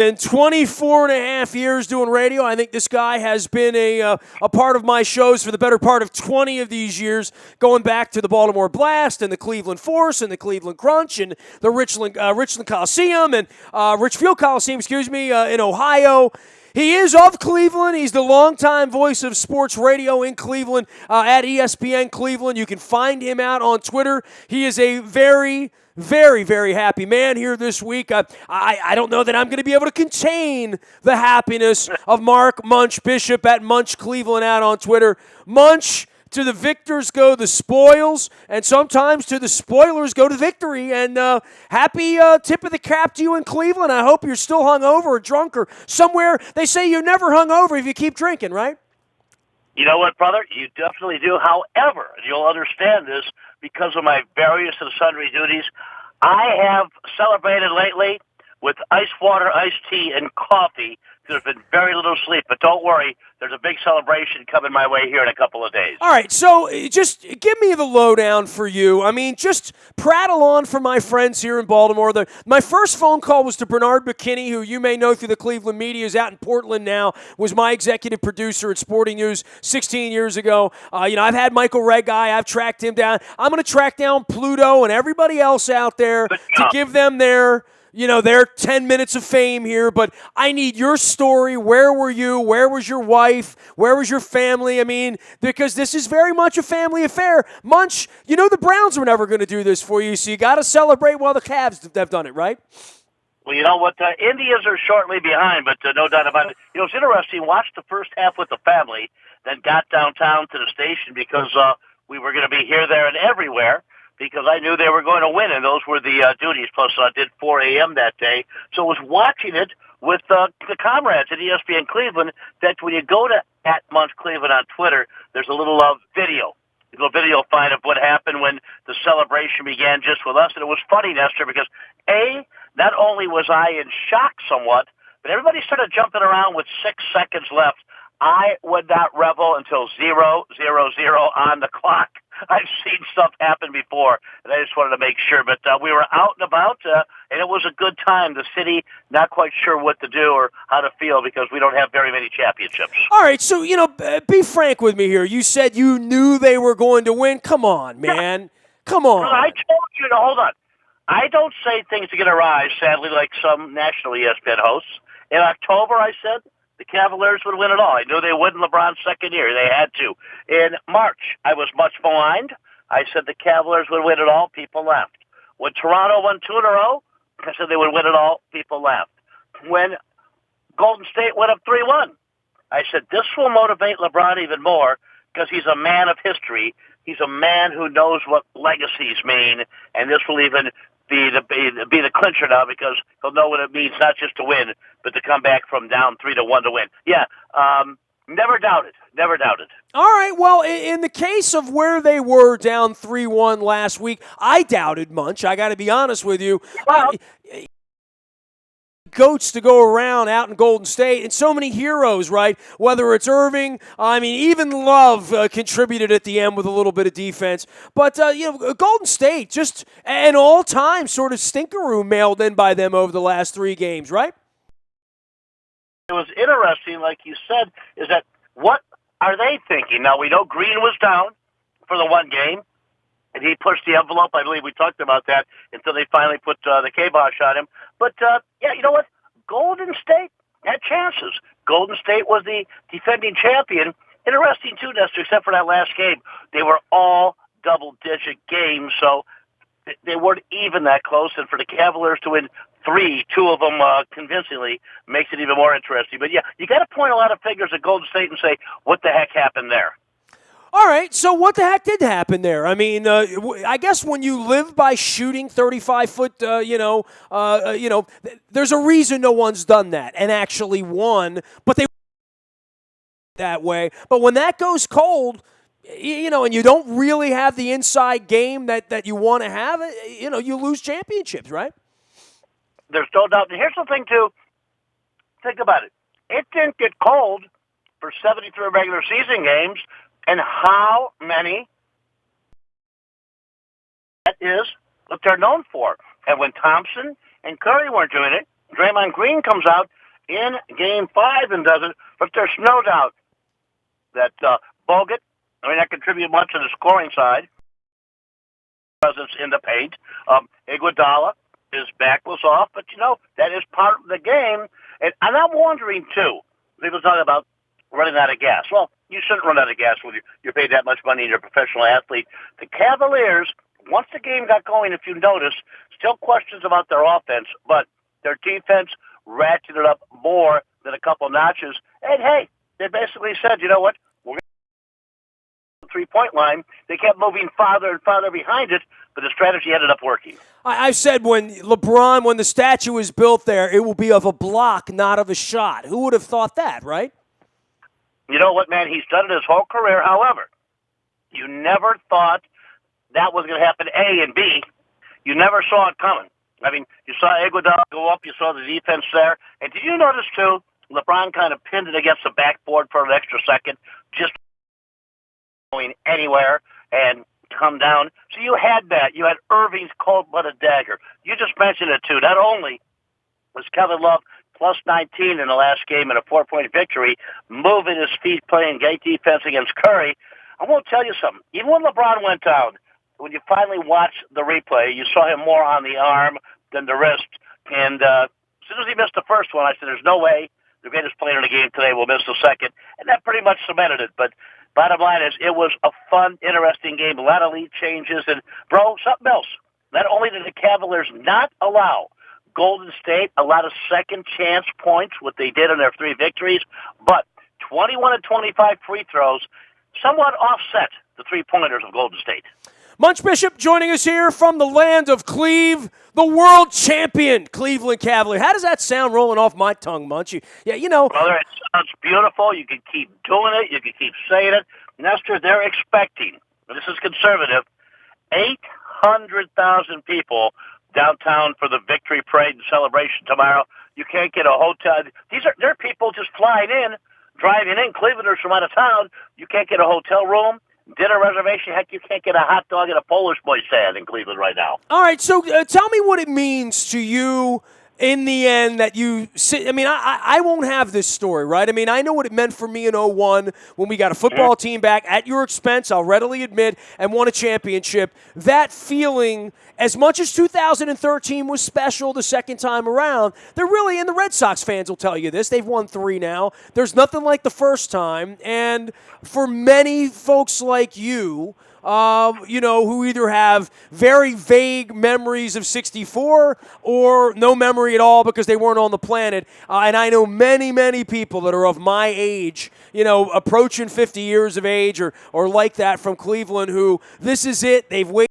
In 24 and a half years doing radio, I think this guy has been a part of my shows for the better part of 20 of these years, going back to the Baltimore Blast and the Cleveland Force and the Cleveland Crunch and the Richland Coliseum and Richfield Coliseum, in Ohio. He is of Cleveland. He's the longtime voice of sports radio in Cleveland at ESPN Cleveland. You can find him out on Twitter. He is a very, very, very happy man here this week. I don't know that I'm going to be able to contain the happiness of Mark Munch Bishop at Munch Cleveland out on Twitter. Munch, to the victors go the spoils, and sometimes to the spoilers go the victory. And happy tip of the cap to you in Cleveland. I hope you're still hungover or drunk or somewhere. They say you're never hungover if you keep drinking, right? You know what, brother? You definitely do. However, you'll understand this because of my various and sundry duties. I have celebrated lately with ice water, iced tea, and coffee. There's been very little sleep, but don't worry. There's a big celebration coming my way here in a couple of days. All right, so just give me the lowdown for you. I mean, just prattle on for my friends here in Baltimore. My first phone call was to Bernard McKinney, who you may know through the Cleveland media, is out in Portland now, was my executive producer at Sporting News 16 years ago. I've had Michael Regai. I've tracked him down. I'm going to track down Pluto and everybody else out there to give them their 10 minutes of fame here, but I need your story. Where were you? Where was your wife? Where was your family? I mean, because this is very much a family affair. Munch, the Browns were never going to do this for you, so you got to celebrate while the Cavs have done it, right? Well, you know what? Indians are shortly behind, but no doubt about it. It's interesting. Watched the first half with the family, then got downtown to the station because we were going to be here, there, and everywhere, because I knew they were going to win, and those were the duties. Plus, I did 4 a.m. that day. So I was watching it with the comrades at ESPN Cleveland, that when you go to @MunchCleveland on Twitter, there's a little video. A little video find of what happened when the celebration began just with us. And it was funny, Nestor, because, not only was I in shock somewhat, but everybody started jumping around with 6 seconds left. I would not revel until 0:00 on the clock. I've seen stuff happen before, and I just wanted to make sure. But we were out and about, and it was a good time. The city not quite sure what to do or how to feel because we don't have very many championships. All right, so, be frank with me here. You said you knew they were going to win. Come on, man. Come on. Well, I told you to hold on. I don't say things to get a rise, sadly, like some national ESPN hosts. In October, I said the Cavaliers would win it all. I knew they would in LeBron's second year. They had to. In March, I was much maligned. I said the Cavaliers would win it all. People laughed. When Toronto won 2 in a row, I said they would win it all. People laughed. When Golden State went up 3-1, I said this will motivate LeBron even more because he's a man of history. He's a man who knows what legacies mean, and this will even be the clincher now because he'll know what it means not just to win, but to come back from down 3-1 to win. Yeah, never doubted. All right, well, in the case of where they were down 3-1 last week, I doubted Munch. I got to be honest with you. Well, goats to go around out in Golden State, and so many heroes, right? Whether it's Irving, even Love contributed at the end with a little bit of defense. But, Golden State, just an all-time sort of stinkeroo mailed in by them over the last 3 games, right? It was interesting, like you said, is that what are they thinking? Now, we know Green was down for the one game, and he pushed the envelope. I believe we talked about that until they finally put the kibosh on him. But, you know what? Golden State had chances. Golden State was the defending champion. Interesting, too, Nestor, except for that last game. They were all double-digit games, so they weren't even that close. And for the Cavaliers to win 3, 2 of them convincingly, makes it even more interesting. But, yeah, you got to point a lot of fingers at Golden State and say, what the heck happened there? All right, so what the heck did happen there? I mean, I guess when you live by shooting 35-foot, there's a reason no one's done that and actually won, but they that way. But when that goes cold, and you don't really have the inside game that you want to have, you lose championships, right? There's no doubt. And here's the thing, too. Think about it. It didn't get cold for 73 regular season games. And how many that is what they're known for. And when Thompson and Curry weren't doing it, Draymond Green comes out in Game 5 and does it, but there's no doubt that Bogut, not contribute much to the scoring side, presence in the paint. Iguodala, his back was off, but, that is part of the game. And I'm wondering, too, people talk about running out of gas. Well, you shouldn't run out of gas when you're paid that much money and you're a professional athlete. The Cavaliers, once the game got going, if you notice, still questions about their offense, but their defense ratcheted up more than a couple notches. And, hey, they basically said, you know what, we're going to three-point line. They kept moving farther and farther behind it, but the strategy ended up working. I said when the statue is built there, it will be of a block, not of a shot. Who would have thought that, right? You know what, man? He's done it his whole career. However, you never thought that was going to happen, A, and B, you never saw it coming. I mean, you saw Iguodala go up. You saw the defense there. And did you notice, too, LeBron kind of pinned it against the backboard for an extra second, just going anywhere and come down. So you had that. You had Irving's cold-blooded dagger. You just mentioned it, too. Not only was Kevin Love plus 19 in the last game in a 4-point victory, moving his feet, playing great defense against Curry. I won't tell you something. Even when LeBron went down, when you finally watched the replay, you saw him more on the arm than the wrist. And as soon as he missed the first one, I said, there's no way the greatest player in the game today will miss the second. And that pretty much cemented it. But bottom line is, it was a fun, interesting game. A lot of lead changes. And, bro, something else. Not only did the Cavaliers not allow Golden State a lot of second-chance points, what they did in their 3 victories, but 21 and 25 free throws somewhat offset the 3-pointers of Golden State. Munch Bishop joining us here from the land of Cleve, the world champion Cleveland Cavalier. How does that sound rolling off my tongue, Munch? Brother, it sounds beautiful. You can keep doing it. You can keep saying it. Nestor, they're expecting, and this is conservative, 800,000 people downtown for the victory parade and celebration tomorrow. You can't get a hotel. They're people just flying in, driving in. Clevelanders from out of town. You can't get a hotel room, dinner reservation. Heck, you can't get a hot dog at a Polish boy stand in Cleveland right now. All right, so tell me what it means to you in the end that you sit. I mean, I won't have this story, right? I mean, I know what it meant for me in 01 when we got a football team back at your expense, I'll readily admit, and won a championship. That feeling, as much as 2013 was special the second time around, they're really, and the Red Sox fans will tell you this, they've won 3 now. There's nothing like the first time. And for many folks like you, who either have very vague memories of 64 or no memory at all because they weren't on the planet. And I know many, many people that are of my age, approaching 50 years of age or like that from Cleveland who this is it. They've waited.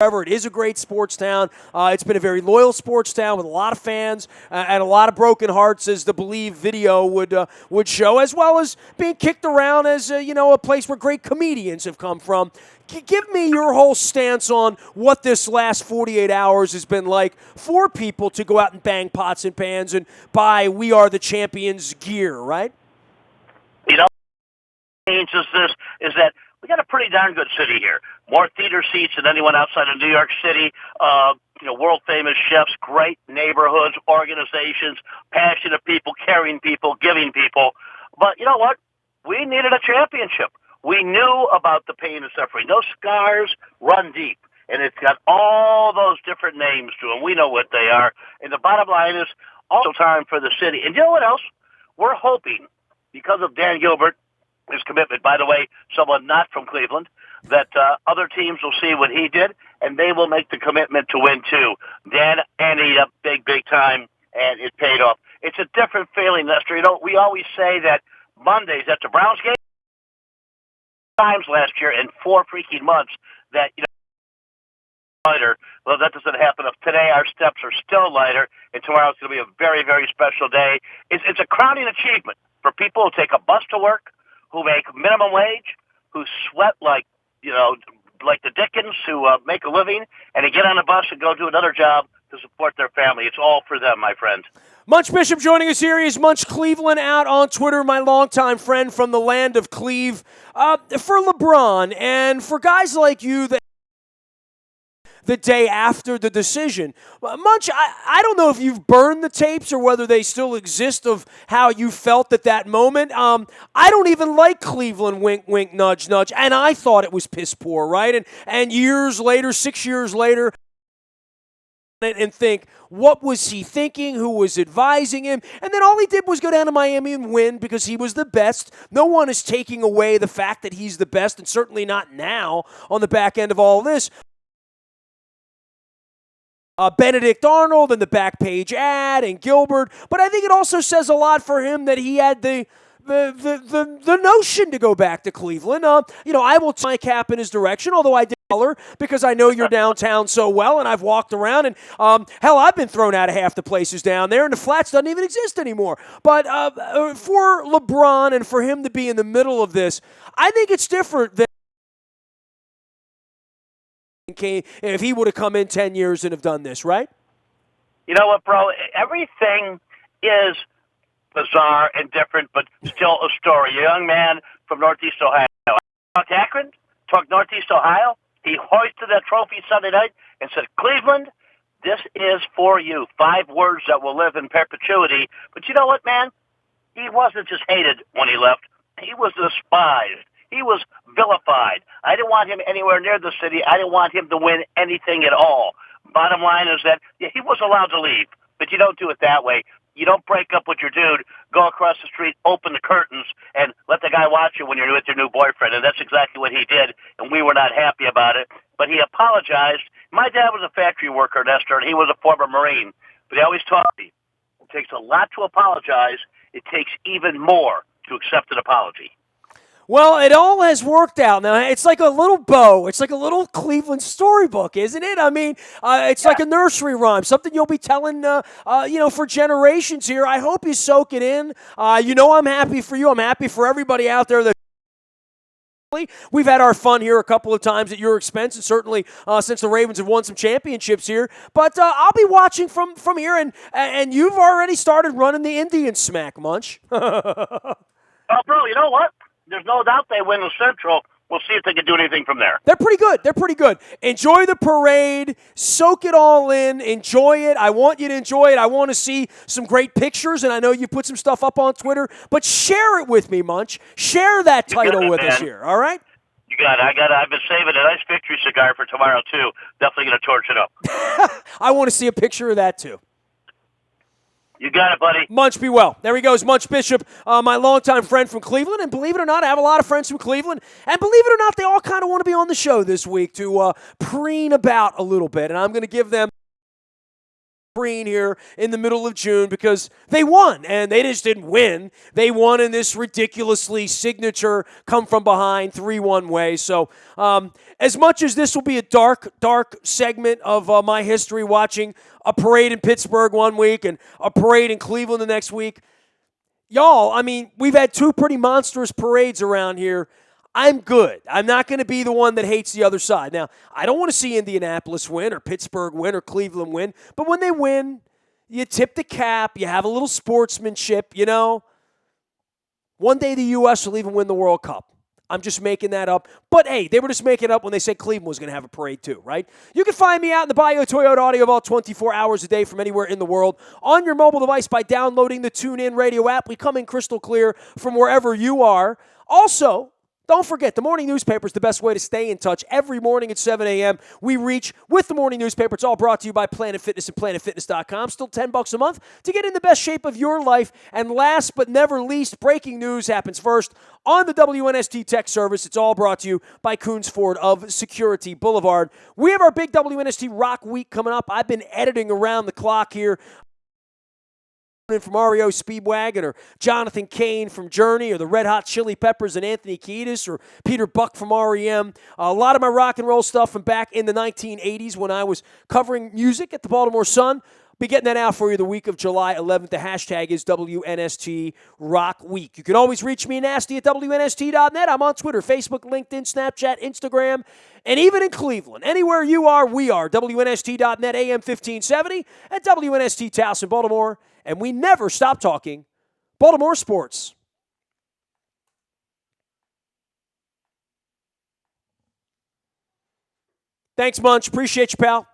However, it is a great sports town. It's been a very loyal sports town with a lot of fans and a lot of broken hearts, as the Believe video would show, as well as being kicked around as a place where great comedians have come from. Give me your whole stance on what this last 48 hours has been like for people to go out and bang pots and pans and buy "We Are the Champions" gear, right? What changes this is that we got a pretty darn good city here. More theater seats than anyone outside of New York City. World-famous chefs, great neighborhoods, organizations, passionate people, caring people, giving people. But you know what? We needed a championship. We knew about the pain and suffering. Those scars run deep, and it's got all those different names to them. We know what they are. And the bottom line is also time for the city. And you know what else? We're hoping, because of Dan Gilbert, his commitment, by the way, someone not from Cleveland, that other teams will see what he did, and they will make the commitment to win, too. Dan ended up big, big time, and it paid off. It's a different feeling, Nestor. We always say that Mondays at the Browns game, times last year in 4 freaking months, that, lighter. Well, that doesn't happen. Today our steps are still lighter, and tomorrow's going to be a very, very special day. It's a crowning achievement for people who take a bus to work, who make minimum wage, who sweat like the Dickens, who make a living, and they get on a bus and go do another job to support their family. It's all for them, my friend. Munch Bishop joining us here. He's Munch Cleveland out on Twitter, my longtime friend from the land of Cleve. For LeBron and for guys like you the day after the decision. Munch, I don't know if you've burned the tapes or whether they still exist of how you felt at that moment. I don't even like Cleveland, wink, wink, nudge, nudge, and I thought it was piss poor, right? And years later, 6 years later, and think, what was he thinking? Who was advising him? And then all he did was go down to Miami and win because he was the best. No one is taking away the fact that he's the best, and certainly not now on the back end of all this. Benedict Arnold and the back page ad and Gilbert. But I think it also says a lot for him that he had the notion to go back to Cleveland. I will tie my cap in his direction, although I did color because I know you're downtown so well, and I've walked around, and hell, I've been thrown out of half the places down there, and the Flats doesn't even exist anymore. But for LeBron and for him to be in the middle of this, I think it's different than if he would have come in 10 years and have done this, right? You know what, bro? Everything is bizarre and different, but still a story. A young man from Northeast Ohio. Talked Akron, talked Northeast Ohio. He hoisted that trophy Sunday night and said, Cleveland, this is for you. 5 words that will live in perpetuity. But you know what, man? He wasn't just hated when he left. He was despised. He was vilified. I didn't want him anywhere near the city. I didn't want him to win anything at all. Bottom line is that he was allowed to leave, but you don't do it that way. You don't break up with your dude, go across the street, open the curtains, and let the guy watch you when you're with your new boyfriend. And that's exactly what he did, and we were not happy about it. But he apologized. My dad was a factory worker, Nestor, and he was a former Marine. But he always taught me, it takes a lot to apologize. It takes even more to accept an apology. Well, it all has worked out. Now, it's like a little bow. It's like a little Cleveland storybook, isn't it? I mean, it's like a nursery rhyme, something you'll be telling, for generations here. I hope you soak it in. I'm happy for you. I'm happy for everybody out there that we've had our fun here a couple of times at your expense, and certainly since the Ravens have won some championships here. But I'll be watching from here, and you've already started running the Indian smack, Munch. Oh, bro, you know what? There's no doubt they win the Central. We'll see if they can do anything from there. They're pretty good. Enjoy the parade. Soak it all in. Enjoy it. I want you to enjoy it. I want to see some great pictures, and I know you put some stuff up on Twitter. But share it with me, Munch. Share that title with us here, all right? You got it. I've been saving a nice victory cigar for tomorrow, too. Definitely going to torch it up. I want to see a picture of that, too. You got it, buddy. Munch, be well. There he goes, Munch Bishop, my longtime friend from Cleveland. And believe it or not, I have a lot of friends from Cleveland. And believe it or not, they all kind of want to be on the show this week to preen about a little bit. And I'm going to give them preen here in the middle of June because they won. And they just didn't win. They won in this ridiculously signature come-from-behind 3-1 way. So as much as this will be a dark segment of my history watching a parade in Pittsburgh one week and a parade in Cleveland the next week, y'all, I mean, we've had 2 pretty monstrous parades around here. I'm good. I'm not going to be the one that hates the other side. Now, I don't want to see Indianapolis win or Pittsburgh win or Cleveland win, but when they win, you tip the cap, you have a little sportsmanship, One day the U.S. will even win the World Cup. I'm just making that up. But, hey, they were just making it up when they said Cleveland was going to have a parade too, right? You can find me out in the Bio Toyota Audio Vault 24 hours a day from anywhere in the world on your mobile device by downloading the TuneIn Radio app. We come in crystal clear from wherever you are. Also, don't forget, the morning newspaper is the best way to stay in touch. Every morning at 7 a.m., we reach with the morning newspaper. It's all brought to you by Planet Fitness and PlanetFitness.com. Still $10 a month to get in the best shape of your life. And last but never least, breaking news happens first on the WNST Tech Service. It's all brought to you by Coons Ford of Security Boulevard. We have our big WNST Rock Week coming up. I've been editing around the clock here. From REO Speedwagon, or Jonathan Cain from Journey, or the Red Hot Chili Peppers and Anthony Kiedis, or Peter Buck from REM. A lot of my rock and roll stuff from back in the 1980s when I was covering music at the Baltimore Sun. Be getting that out for you the week of July 11th. The hashtag is WNST Rock Week. You can always reach me nasty at WNST.net. I'm on Twitter, Facebook, LinkedIn, Snapchat, Instagram, and even in Cleveland. Anywhere you are, we are. WNST.net, AM 1570, and WNST Towson, Baltimore. And we never stop talking Baltimore sports. Thanks, Munch. Appreciate you, pal.